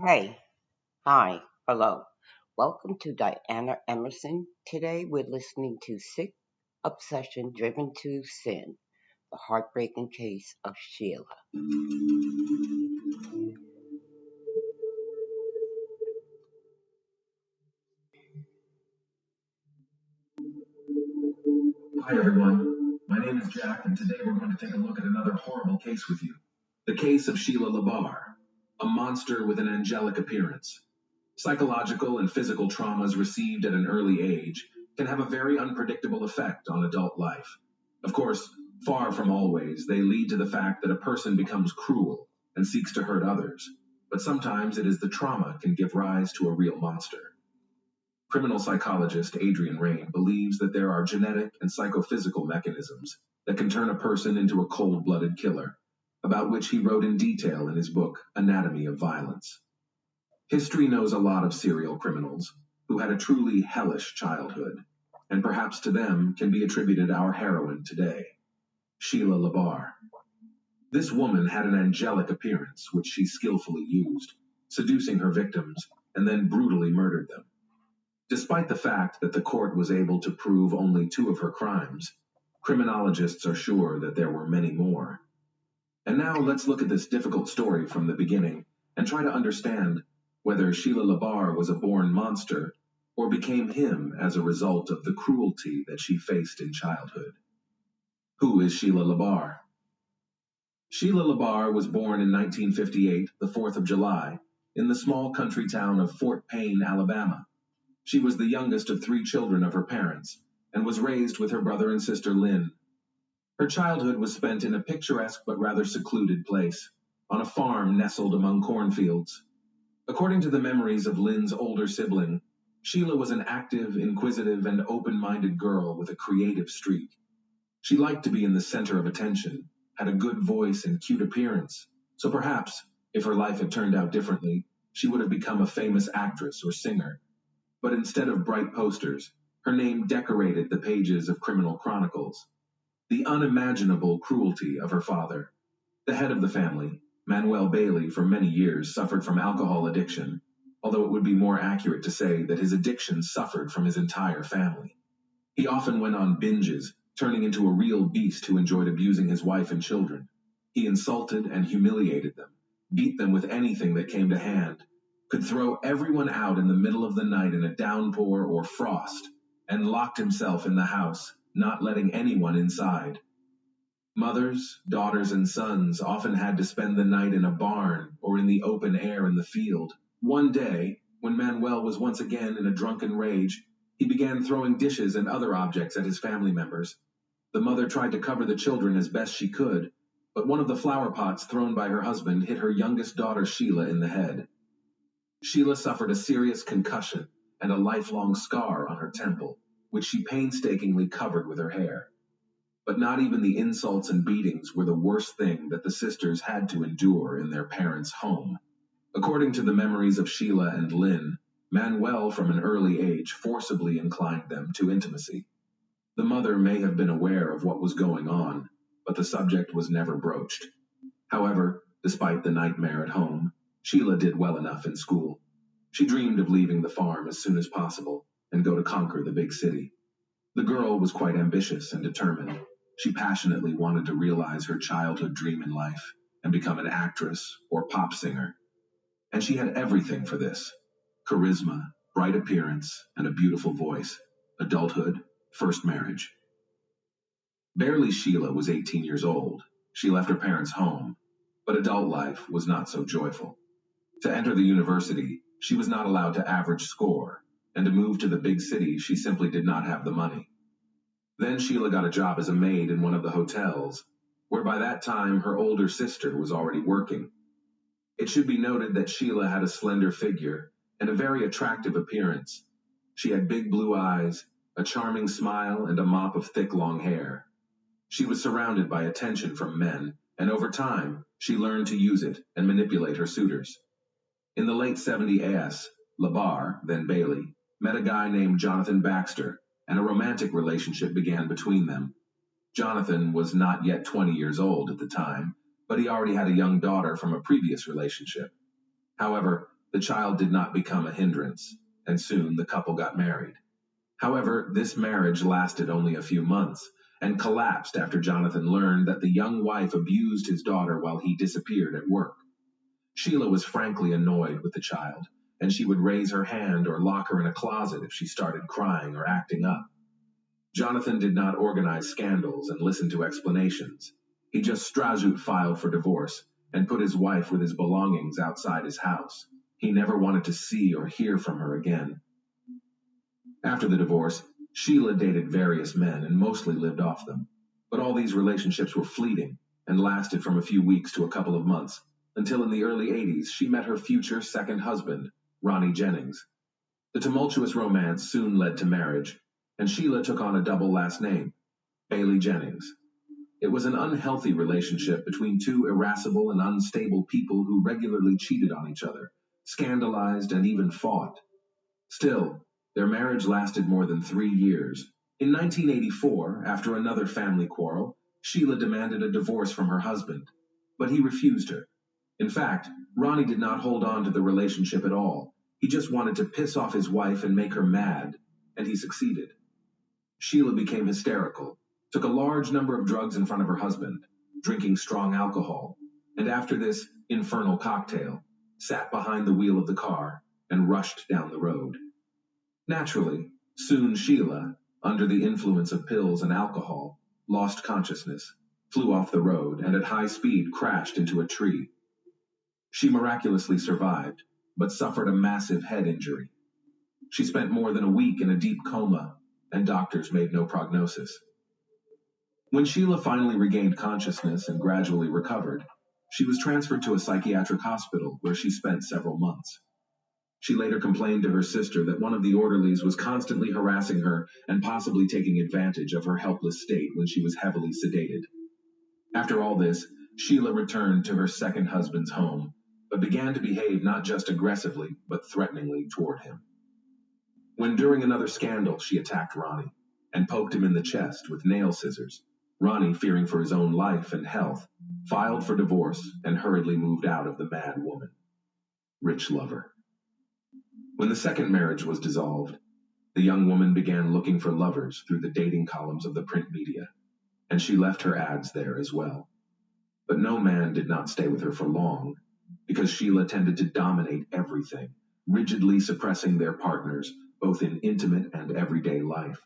Hey, hi, hello. Welcome to Diana Emerson. Today we're listening to Sick Obsession Driven to Sin, the heartbreaking case of Sheila. Hi, everyone. My name is Jack, and today we're going to take a look at another horrible case with you. The case of Sheila Labar, a monster with an angelic appearance. Psychological and physical traumas received at an early age can have a very unpredictable effect on adult life. Of course, far from always, they lead to the fact that a person becomes cruel and seeks to hurt others. But sometimes it is the trauma can give rise to a real monster. Criminal psychologist Adrian Raine believes that there are genetic and psychophysical mechanisms that can turn a person into a cold-blooded killer, about which he wrote in detail in his book, Anatomy of Violence. History knows a lot of serial criminals who had a truly hellish childhood, and perhaps to them can be attributed our heroine today, Sheila Labar. This woman had an angelic appearance, which she skillfully used, seducing her victims and then brutally murdered them. Despite the fact that the court was able to prove only two of her crimes, criminologists are sure that there were many more. And now let's look at this difficult story from the beginning and try to understand whether Sheila Labar was a born monster or became him as a result of the cruelty that she faced in childhood. Who is Sheila Labar? Sheila Labar was born in 1958, the 4th of July, in the small country town of Fort Payne, Alabama. She was the youngest of three children of her parents and was raised with her brother and sister Lynn. Her childhood was spent in a picturesque but rather secluded place, on a farm nestled among cornfields. According to the memories of Lynn's older sibling, Sheila was an active, inquisitive, and open-minded girl with a creative streak. She liked to be in the center of attention, had a good voice and cute appearance, so perhaps, if her life had turned out differently, she would have become a famous actress or singer. But instead of bright posters, her name decorated the pages of criminal chronicles. The unimaginable cruelty of her father. The head of the family, Manuel Bailey, for many years suffered from alcohol addiction, although it would be more accurate to say that his addiction suffered from his entire family. He often went on binges, turning into a real beast who enjoyed abusing his wife and children. He insulted and humiliated them, beat them with anything that came to hand, could throw everyone out in the middle of the night in a downpour or frost, and locked himself in the house, not letting anyone inside. Mothers, daughters, and sons often had to spend the night in a barn or in the open air in the field. One day, when Manuel was once again in a drunken rage, he began throwing dishes and other objects at his family members. The mother tried to cover the children as best she could, but one of the flower pots thrown by her husband hit her youngest daughter Sheila in the head. Sheila suffered a serious concussion and a lifelong scar on her temple, which she painstakingly covered with her hair. But not even the insults and beatings were the worst thing that the sisters had to endure in their parents' home. According to the memories of Sheila and Lynn, Manuel from an early age forcibly inclined them to intimacy. The mother may have been aware of what was going on, but the subject was never broached. However, despite the nightmare at home, Sheila did well enough in school. She dreamed of leaving the farm as soon as possible and go to conquer the big city. The girl was quite ambitious and determined. She passionately wanted to realize her childhood dream in life and become an actress or pop singer. And she had everything for this: charisma, bright appearance, and a beautiful voice. Adulthood, first marriage. Barely Sheila was 18 years old. She left her parents' home, but adult life was not so joyful. To enter the university, she was not allowed to average score, and to move to the big city, she simply did not have the money. Then Sheila got a job as a maid in one of the hotels, where by that time her older sister was already working. It should be noted that Sheila had a slender figure and a very attractive appearance. She had big blue eyes, a charming smile, and a mop of thick long hair. She was surrounded by attention from men, and over time, she learned to use it and manipulate her suitors. In the late 70s AS, Labar, then Bailey, met a guy named Jonathan Baxter, and a romantic relationship began between them. Jonathan was not yet 20 years old at the time, but he already had a young daughter from a previous relationship. However, The child did not become a hindrance, and soon the couple got married. However, this marriage lasted only a few months and collapsed after Jonathan learned that the young wife abused his daughter while he disappeared at work. Sheila was frankly annoyed with the child, and she would raise her hand or lock her in a closet if she started crying or acting up. Jonathan did not organize scandals and listen to explanations. He just Strajut filed for divorce and put his wife with his belongings outside his house. He never wanted to see or hear from her again. After the divorce, Sheila dated various men and mostly lived off them. But all these relationships were fleeting and lasted from a few weeks to a couple of months, until in the early 80s she met her future second husband, Ronnie Jennings. The tumultuous romance soon led to marriage, and Sheila took on a double last name, Bailey Jennings. It was an unhealthy relationship between two irascible and unstable people who regularly cheated on each other, scandalized, and even fought. Still, their marriage lasted more than 3 years. In 1984, after another family quarrel, Sheila demanded a divorce from her husband, but he refused her. In fact, Ronnie did not hold on to the relationship at all. He just wanted to piss off his wife and make her mad, and he succeeded. Sheila became hysterical, took a large number of drugs in front of her husband, drinking strong alcohol, and after this infernal cocktail, sat behind the wheel of the car and rushed down the road. Naturally, soon Sheila, under the influence of pills and alcohol, lost consciousness, flew off the road, and at high speed crashed into a tree. She miraculously survived, but suffered a massive head injury. She spent more than a week in a deep coma, and doctors made no prognosis. When Sheila finally regained consciousness and gradually recovered, she was transferred to a psychiatric hospital where she spent several months. She later complained to her sister that one of the orderlies was constantly harassing her and possibly taking advantage of her helpless state when she was heavily sedated. After all this, Sheila returned to her second husband's home, but began to behave not just aggressively, but threateningly toward him. When during another scandal she attacked Ronnie and poked him in the chest with nail scissors, Ronnie, fearing for his own life and health, filed for divorce and hurriedly moved out of the mad woman. Rich lover. When the second marriage was dissolved, the young woman began looking for lovers through the dating columns of the print media, and she left her ads there as well. But no man did not stay with her for long, because Sheila tended to dominate everything, rigidly suppressing their partners, both in intimate and everyday life.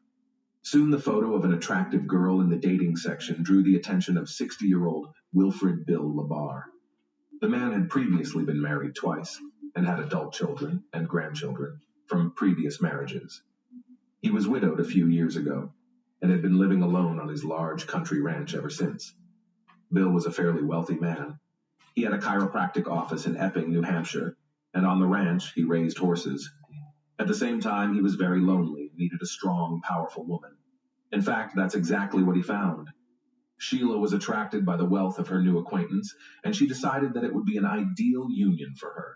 Soon the photo of an attractive girl in the dating section drew the attention of 60-year-old Wilfred Bill Labar. The man had previously been married twice, and had adult children and grandchildren from previous marriages. He was widowed a few years ago, and had been living alone on his large country ranch ever since. Bill was a fairly wealthy man. He had a chiropractic office in Epping, New Hampshire, and on the ranch he raised horses. At the same time, he was very lonely and needed a strong, powerful woman. In fact, that's exactly what he found. Sheila was attracted by the wealth of her new acquaintance, and she decided that it would be an ideal union for her.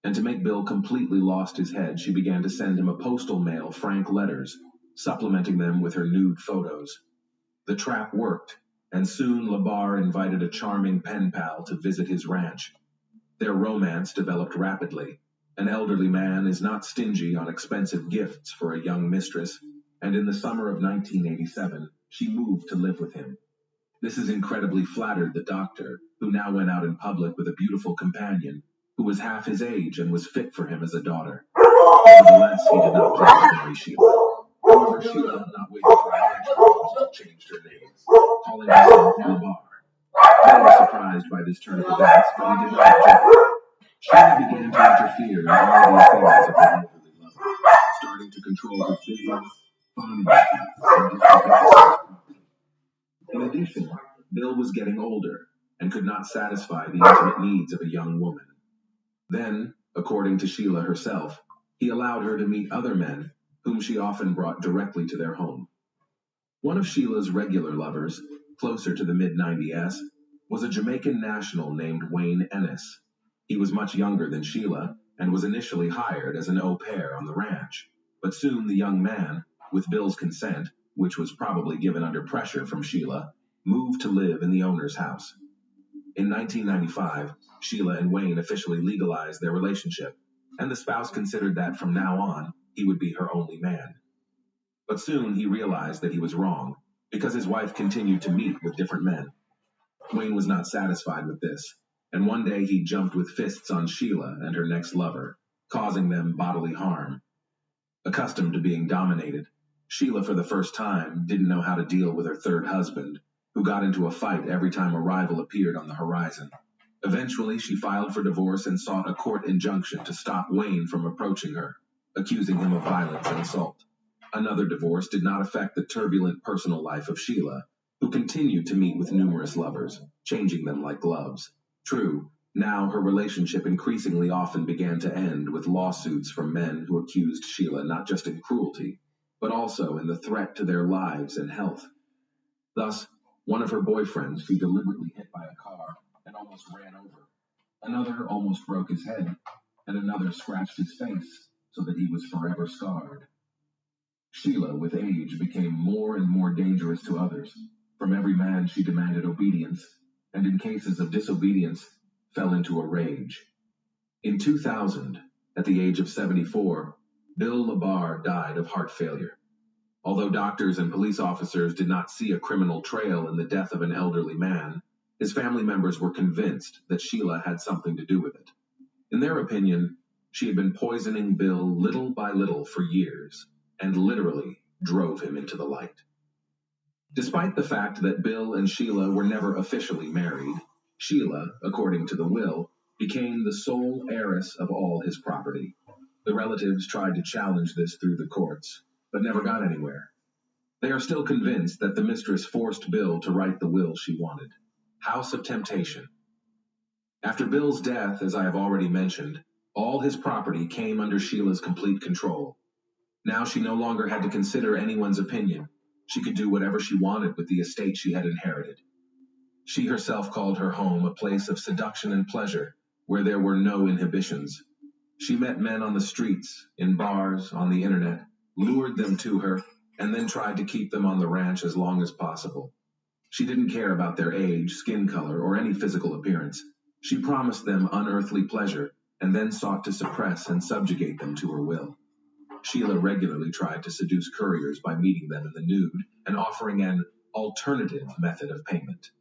And to make Bill completely lost his head, she began to send him a postal mail frank letters, supplementing them with her nude photos. The trap worked, and soon Labar invited a charming pen pal to visit his ranch. Their romance developed rapidly. An elderly man is not stingy on expensive gifts for a young mistress, and in the summer of 1987, she moved to live with him. This has incredibly flattered the doctor, who now went out in public with a beautiful companion, who was half his age and was fit for him as a daughter. Nevertheless, he did not plan to marry Sheila. However, Sheila, not waiting for a marriage proposal, changed her name, calling herself Labar. Bill was surprised by this turn of events, but he did not object. Sheila began to interfere in all the affairs of her elderly lover, starting to control his business, farming and dispossessing his property. In addition, Bill was getting older and could not satisfy the intimate needs of a young woman. Then, according to Sheila herself, he allowed her to meet other men, whom she often brought directly to their home. One of Sheila's regular lovers, closer to the mid-90s, was a Jamaican national named Wayne Ennis. He was much younger than Sheila, and was initially hired as an au pair on the ranch. But soon the young man, with Bill's consent, which was probably given under pressure from Sheila, moved to live in the owner's house. In 1995, Sheila and Wayne officially legalized their relationship, and the spouse considered that from now on, he would be her only man. But soon he realized that he was wrong, because his wife continued to meet with different men. Wayne was not satisfied with this, and one day he jumped with fists on Sheila and her next lover, causing them bodily harm. Accustomed to being dominated, Sheila for the first time didn't know how to deal with her third husband, who got into a fight every time a rival appeared on the horizon. Eventually, she filed for divorce and sought a court injunction to stop Wayne from approaching her, accusing him of violence and assault. Another divorce did not affect the turbulent personal life of Sheila, who continued to meet with numerous lovers, changing them like gloves. True, now her relationship increasingly often began to end with lawsuits from men who accused Sheila not just in cruelty, but also in the threat to their lives and health. Thus, one of her boyfriends she deliberately hit by a car and almost ran over. Another almost broke his head, and another scratched his face so that he was forever scarred. Sheila, with age, became more and more dangerous to others. From every man she demanded obedience, and in cases of disobedience, fell into a rage. In 2000, at the age of 74, Bill LaBar died of heart failure. Although doctors and police officers did not see a criminal trail in the death of an elderly man, his family members were convinced that Sheila had something to do with it. In their opinion, she had been poisoning Bill little by little for years, and literally drove him into the light. Despite the fact that Bill and Sheila were never officially married, Sheila, according to the will, became the sole heiress of all his property. The relatives tried to challenge this through the courts, but never got anywhere. They are still convinced that the mistress forced Bill to write the will she wanted. House of Temptation. After Bill's death, as I have already mentioned, all his property came under Sheila's complete control. Now she no longer had to consider anyone's opinion. She could do whatever she wanted with the estate she had inherited. She herself called her home a place of seduction and pleasure, where there were no inhibitions. She met men on the streets, in bars, on the internet, lured them to her, and then tried to keep them on the ranch as long as possible. She didn't care about their age, skin color, or any physical appearance. She promised them unearthly pleasure, and then sought to suppress and subjugate them to her will. Sheila regularly tried to seduce couriers by meeting them in the nude and offering an alternative method of payment.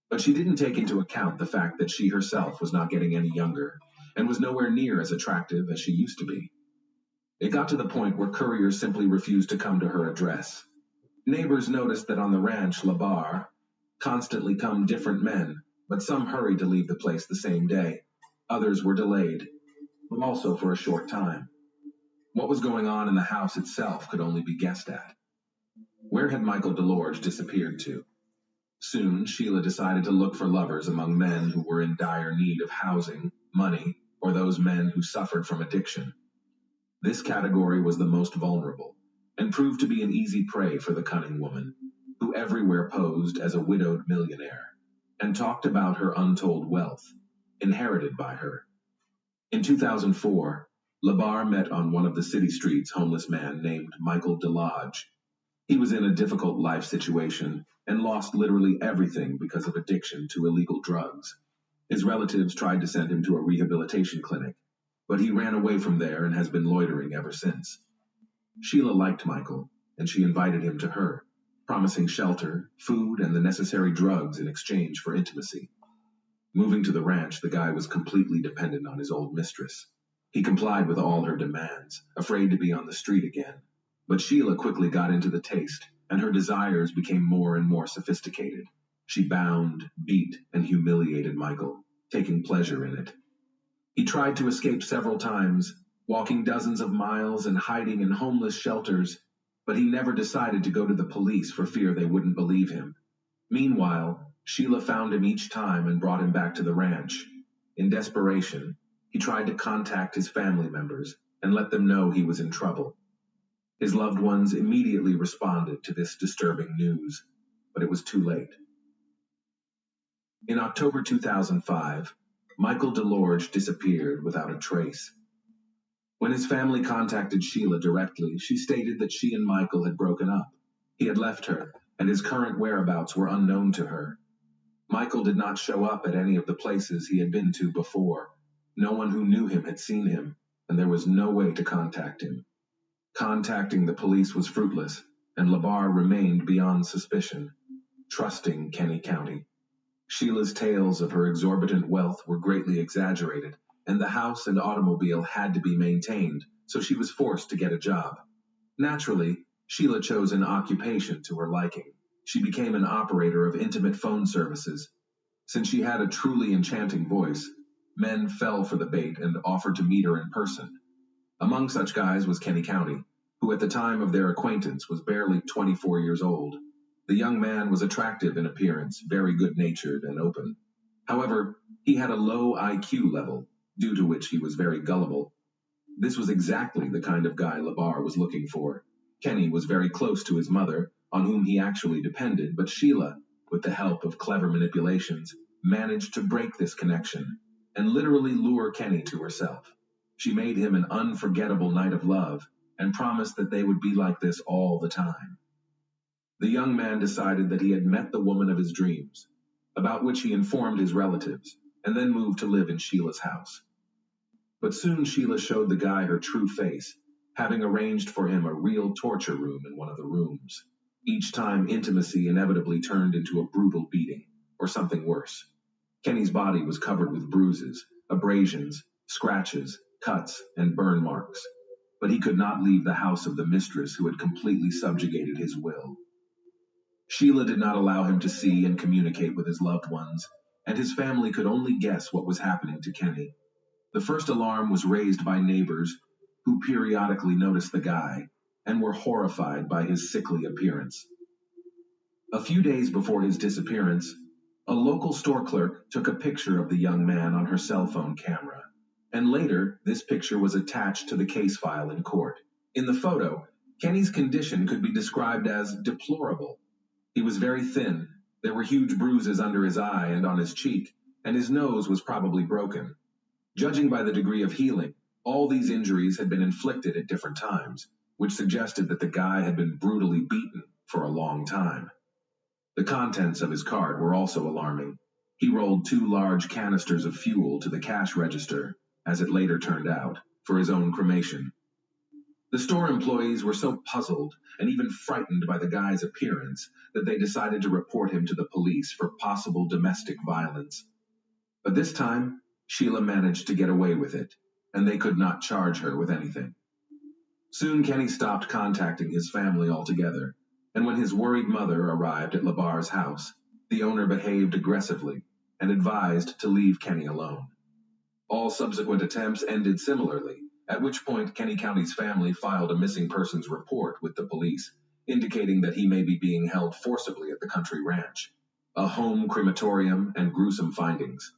But she didn't take into account the fact that she herself was not getting any younger and was nowhere near as attractive as she used to be. It got to the point where couriers simply refused to come to her address. Neighbors noticed that on the ranch, LaBar, constantly come different men, but some hurried to leave the place the same day. Others were delayed, but also for a short time. What was going on in the house itself could only be guessed at. Where had Michael DeLorge disappeared to? Soon, Sheila decided to look for lovers among men who were in dire need of housing, money, or those men who suffered from addiction. This category was the most vulnerable, and proved to be an easy prey for the cunning woman, who everywhere posed as a widowed millionaire, and talked about her untold wealth, inherited by her. In 2004, LaBar met on one of the city streets homeless man named Michael DeLodge. He was in a difficult life situation and lost literally everything because of addiction to illegal drugs. His relatives tried to send him to a rehabilitation clinic, but he ran away from there and has been loitering ever since. Sheila liked Michael, and she invited him to her, promising shelter, food, and the necessary drugs in exchange for intimacy. Moving to the ranch, the guy was completely dependent on his old mistress. He complied with all her demands, afraid to be on the street again. But Sheila quickly got into the taste, and her desires became more and more sophisticated. She bound, beat, and humiliated Michael, taking pleasure in it. He tried to escape several times, walking dozens of miles and hiding in homeless shelters, but he never decided to go to the police for fear they wouldn't believe him. Meanwhile, Sheila found him each time and brought him back to the ranch. In desperation, he tried to contact his family members and let them know he was in trouble. His loved ones immediately responded to this disturbing news, but it was too late. In October 2005, Michael DeLorge disappeared without a trace. When his family contacted Sheila directly, she stated that she and Michael had broken up. He had left her, and his current whereabouts were unknown to her. Michael did not show up at any of the places he had been to before. No one who knew him had seen him, and there was no way to contact him. Contacting the police was fruitless, and Labar remained beyond suspicion, trusting Kenny County. Sheila's tales of her exorbitant wealth were greatly exaggerated, and the house and automobile had to be maintained, so she was forced to get a job. Naturally, Sheila chose an occupation to her liking. She became an operator of intimate phone services. Since she had a truly enchanting voice, men fell for the bait and offered to meet her in person. Among such guys was Kenny County, who at the time of their acquaintance was barely 24 years old. The young man was attractive in appearance, very good-natured and open. However, he had a low IQ level, due to which he was very gullible. This was exactly the kind of guy Labar was looking for. Kenny was very close to his mother, on whom he actually depended, but Sheila, with the help of clever manipulations, managed to break this connection and literally lure Kenny to herself. She made him an unforgettable night of love and promised that they would be like this all the time. The young man decided that he had met the woman of his dreams, about which he informed his relatives, and then moved to live in Sheila's house. But soon Sheila showed the guy her true face, having arranged for him a real torture room in one of the rooms. Each time intimacy inevitably turned into a brutal beating, or something worse. Kenny's body was covered with bruises, abrasions, scratches, cuts, and burn marks. But he could not leave the house of the mistress who had completely subjugated his will. Sheila did not allow him to see and communicate with his loved ones, and his family could only guess what was happening to Kenny. The first alarm was raised by neighbors who periodically noticed the guy and were horrified by his sickly appearance. A few days before his disappearance, a local store clerk took a picture of the young man on her cell phone camera, and later this picture was attached to the case file in court. In the photo, Kenny's condition could be described as deplorable. He was very thin, there were huge bruises under his eye and on his cheek, and his nose was probably broken. Judging by the degree of healing, all these injuries had been inflicted at different times, which suggested that the guy had been brutally beaten for a long time. The contents of his cart were also alarming. He rolled 2 large canisters of fuel to the cash register, as it later turned out, for his own cremation. The store employees were so puzzled and even frightened by the guy's appearance that they decided to report him to the police for possible domestic violence. But this time, Sheila managed to get away with it, and they could not charge her with anything. Soon Kenny stopped contacting his family altogether, and when his worried mother arrived at Labar's house, the owner behaved aggressively and advised to leave Kenny alone. All subsequent attempts ended similarly, at which point Kenny County's family filed a missing persons report with the police, indicating that he may be being held forcibly at the country ranch, a home crematorium, and gruesome findings.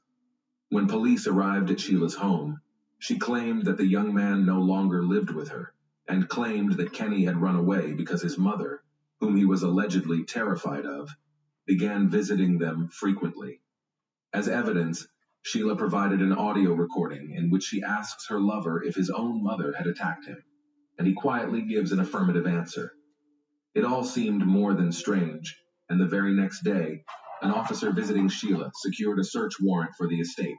When police arrived at Sheila's home, she claimed that the young man no longer lived with her, and claimed that Kenny had run away because his mother, whom he was allegedly terrified of, began visiting them frequently. As evidence, Sheila provided an audio recording in which she asks her lover if his own mother had attacked him, and he quietly gives an affirmative answer. It all seemed more than strange, and the very next day, an officer visiting Sheila secured a search warrant for the estate.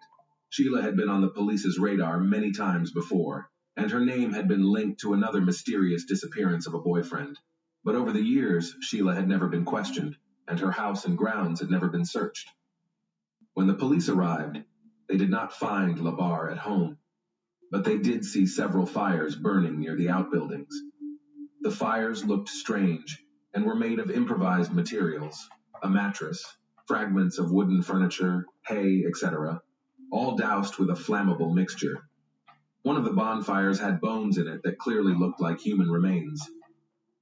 Sheila had been on the police's radar many times before, and her name had been linked to another mysterious disappearance of a boyfriend. But over the years, Sheila had never been questioned, and her house and grounds had never been searched. When the police arrived, they did not find Labar at home, but they did see several fires burning near the outbuildings. The fires looked strange and were made of improvised materials, a mattress, fragments of wooden furniture, hay, etc., all doused with a flammable mixture. One of the bonfires had bones in it that clearly looked like human remains.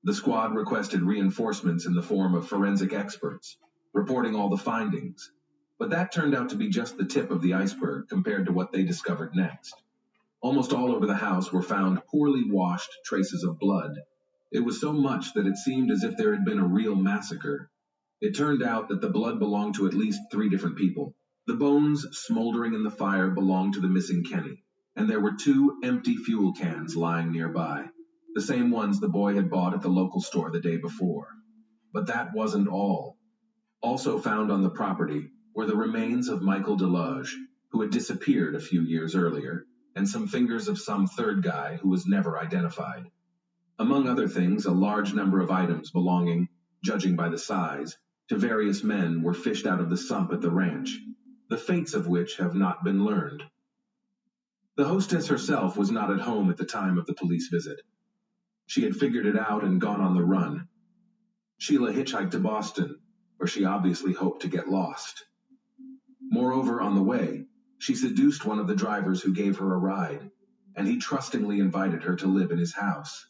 The squad requested reinforcements in the form of forensic experts, reporting all the findings, but that turned out to be just the tip of the iceberg compared to what they discovered next. Almost all over the house were found poorly washed traces of blood. It was so much that it seemed as if there had been a real massacre. It turned out that the blood belonged to at least 3 different people. The bones smoldering in the fire belonged to the missing Kenny, and there were 2 empty fuel cans lying nearby, the same ones the boy had bought at the local store the day before. But that wasn't all. Also found on the property were the remains of Michael Delage, who had disappeared a few years earlier. and some fingers of some third guy who was never identified. Among other things, a large number of items belonging, judging by the size, to various men were fished out of the sump at the ranch, the fates of which have not been learned. The hostess herself was not at home at the time of the police visit. She had figured it out and gone on the run. Sheila hitchhiked to Boston, where she obviously hoped to get lost. Moreover, on the way, she seduced one of the drivers who gave her a ride, and he trustingly invited her to live in his house.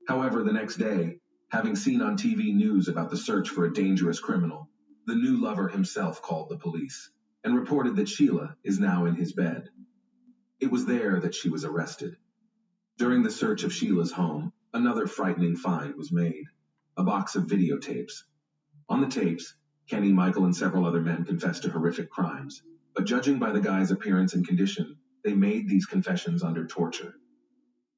However, the next day, having seen on TV news about the search for a dangerous criminal, the new lover himself called the police and reported that Sheila is now in his bed. It was there that she was arrested. During the search of Sheila's home, another frightening find was made: a box of videotapes. On the tapes, Kenny, Michael, and several other men confessed to horrific crimes, but judging by the guy's appearance and condition, they made these confessions under torture.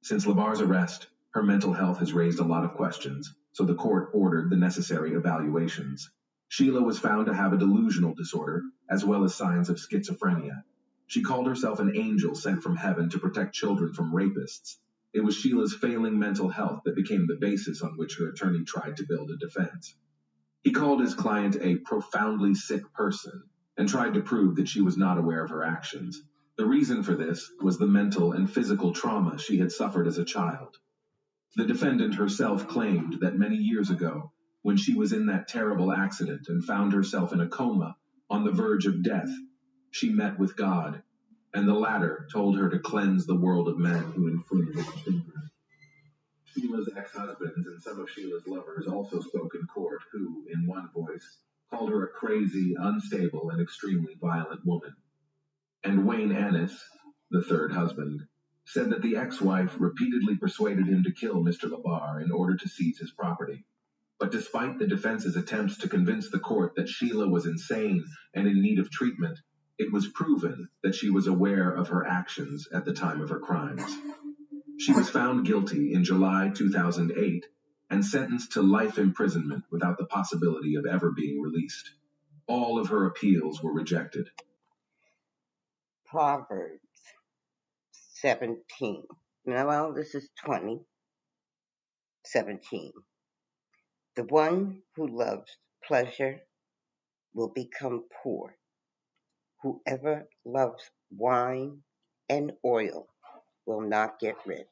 Since Labar's arrest, her mental health has raised a lot of questions, so the court ordered the necessary evaluations. Sheila was found to have a delusional disorder, as well as signs of schizophrenia. She called herself an angel sent from heaven to protect children from rapists. It was Sheila's failing mental health that became the basis on which her attorney tried to build a defense. He called his client a profoundly sick person and tried to prove that she was not aware of her actions. The reason for this was the mental and physical trauma she had suffered as a child. The defendant herself claimed that many years ago, when she was in that terrible accident and found herself in a coma on the verge of death, she met with God, and the latter told her to cleanse the world of men who infringe its children. Sheila's ex-husbands and some of Sheila's lovers also spoke in court, who, in one voice, called her a crazy, unstable, and extremely violent woman. And Wayne Annis, the third husband, said that the ex-wife repeatedly persuaded him to kill Mr. Labar in order to seize his property. But despite the defense's attempts to convince the court that Sheila was insane and in need of treatment, it was proven that she was aware of her actions at the time of her crimes. She was found guilty in July 2008 and sentenced to life imprisonment without the possibility of ever being released. All of her appeals were rejected. Proverbs 17. Well, this is 20:17. The one who loves pleasure will become poor. Whoever loves wine and oil will not get rich.